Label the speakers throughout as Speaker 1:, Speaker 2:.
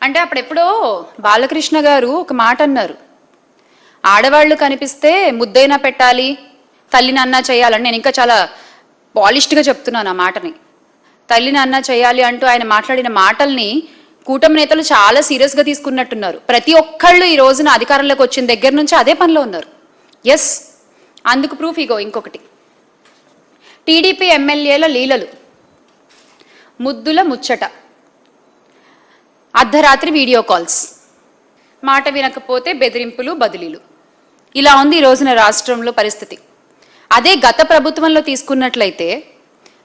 Speaker 1: అంటే అప్పుడెప్పుడో బాలకృష్ణ గారు ఒక మాట అన్నారు, ఆడవాళ్ళు కనిపిస్తే ముద్దైనా పెట్టాలి, తల్లిని అన్నా చేయాలని. నేను ఇంకా చాలా పాలిష్డ్గా చెప్తున్నాను ఆ మాటని. తల్లిని అన్నా చేయాలి అంటూ ఆయన మాట్లాడిన మాటల్ని కూటమి నేతలు చాలా సీరియస్గా తీసుకున్నట్టున్నారు. ప్రతి ఒక్కళ్ళు ఈ రోజున అధికారంలోకి వచ్చిన దగ్గర నుంచి అదే పనిలో ఉన్నారు. ఎస్, అందుకు ప్రూఫ్ ఇగో ఇంకొకటి. టీడీపీ ఎమ్మెల్యేల లీలలు, ముద్దుల ముచ్చట, అర్ధరాత్రి వీడియో కాల్స్, మాట వినకపోతే బెదిరింపులు బదిలీలు. ఇలా ఉంది ఈ రోజున రాష్ట్రంలో పరిస్థితి. అదే గత ప్రభుత్వంలో తీసుకున్నట్లయితే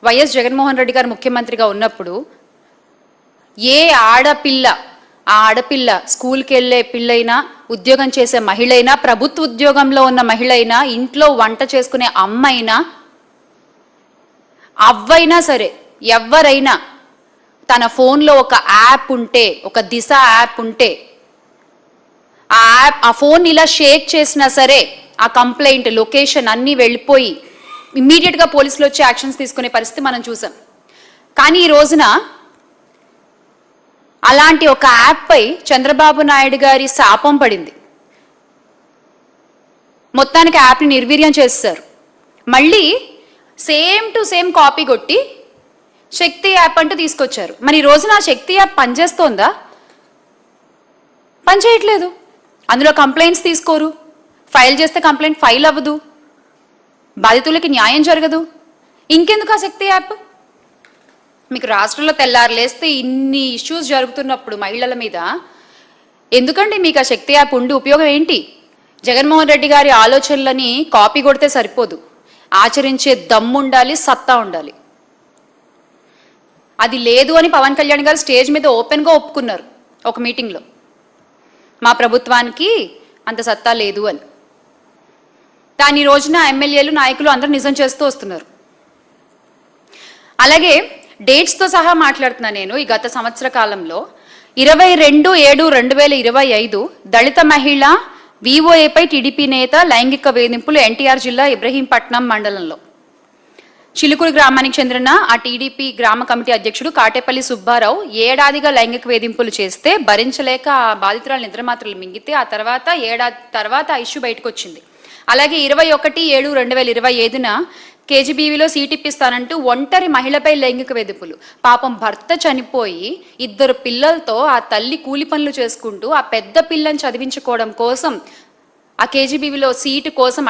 Speaker 1: వైఎస్ జగన్మోహన్ రెడ్డి గారు ముఖ్యమంత్రిగా ఉన్నప్పుడు ఏ ఆడపిల్ల, ఆ ఆడపిల్ల స్కూల్కి వెళ్ళే పిల్లైనా, ఉద్యోగం చేసే మహిళైనా, ప్రభుత్వ ఉద్యోగంలో ఉన్న మహిళైనా, ఇంట్లో వంట చేసుకునే అమ్మైనా, అవ్వైనా సరే ఎవరైనా తన ఫోన్లో ఒక యాప్ ఉంటే, ఒక దిశ యాప్ ఉంటే, ఆ ఫోన్ ఇలా షేక్ చేసినా సరే ఆ కంప్లైంట్ లొకేషన్ అన్నీ వెళ్ళిపోయి ఇమ్మీడియట్గా పోలీసులు వచ్చి యాక్షన్స్ తీసుకునే పరిస్థితి మనం చూసాం. కానీ ఈ రోజున అలాంటి ఒక యాప్పై చంద్రబాబు నాయుడు గారి శాపం పడింది. మొత్తానికి యాప్ని నిర్వీర్యం చేస్తారు. మళ్ళీ సేమ్ టు సేమ్ కాపీ కొట్టి శక్తి యాప్ అంటూ తీసుకొచ్చారు. మరి ఈ రోజున ఆ శక్తి యాప్ పనిచేస్తోందా? పనిచేయట్లేదు. అందులో కంప్లైంట్స్ తీసుకోరు, ఫైల్ చేస్తే కంప్లైంట్ ఫైల్ అవ్వదు, బాధితులకి న్యాయం జరగదు. ఇంకెందుకు ఆ శక్తి యాప్? మీకు రాష్ట్రంలో తెల్లారు లేస్తే ఇన్ని ఇష్యూస్ జరుగుతున్నప్పుడు మహిళల మీద ఎందుకండి మీకు ఆ శక్తి యాప్ ఉండి ఉపయోగం ఏంటి? జగన్మోహన్ రెడ్డి గారి ఆలోచనలని కాపీ కొడితే సరిపోదు, ఆచరించే దమ్ము ఉండాలి, సత్తా ఉండాలి. అది లేదు అని పవన్ కళ్యాణ్ గారు స్టేజ్ మీద ఓపెన్గా ఒప్పుకున్నారు ఒక మీటింగ్లో, మా ప్రభుత్వానికి అంత సత్తా లేదు అని. దాని రోజున ఎమ్మెల్యేలు, నాయకులు అందరూ నిజం చేస్తూ వస్తున్నారు. అలాగే డేట్స్తో సహా మాట్లాడుతున్నా నేను. ఈ గత సంవత్సర కాలంలో 22/7/2025 దళిత మహిళ విఓఏపై టీడీపీ నేత లైంగిక వేధింపులు ఎన్టీఆర్ జిల్లా ఇబ్రహీంపట్నం మండలంలో చిలుకూరు గ్రామానికి చెందిన ఆ టీడీపీ గ్రామ కమిటీ అధ్యక్షుడు కాటేపల్లి సుబ్బారావు ఏడాదిగా లైంగిక వేధింపులు చేస్తే భరించలేక ఆ బాధితురాలు నిద్రమాత్రలు మింగితే ఆ తర్వాత ఏడాది తర్వాత ఆ ఇష్యూ బయటకు వచ్చింది. అలాగే 21/7/2025 కేజీబీవీలో సీట్ ఇప్పిస్తానంటూ ఒంటరి మహిళపై లైంగిక వేధింపులు. పాపం భర్త చనిపోయి 2 పిల్లలతో ఆ తల్లి కూలి పనులు చేసుకుంటూ ఆ పెద్ద పిల్లని చదివించుకోవడం కోసం ఆ కేజీబీవీలో సీటు కోసం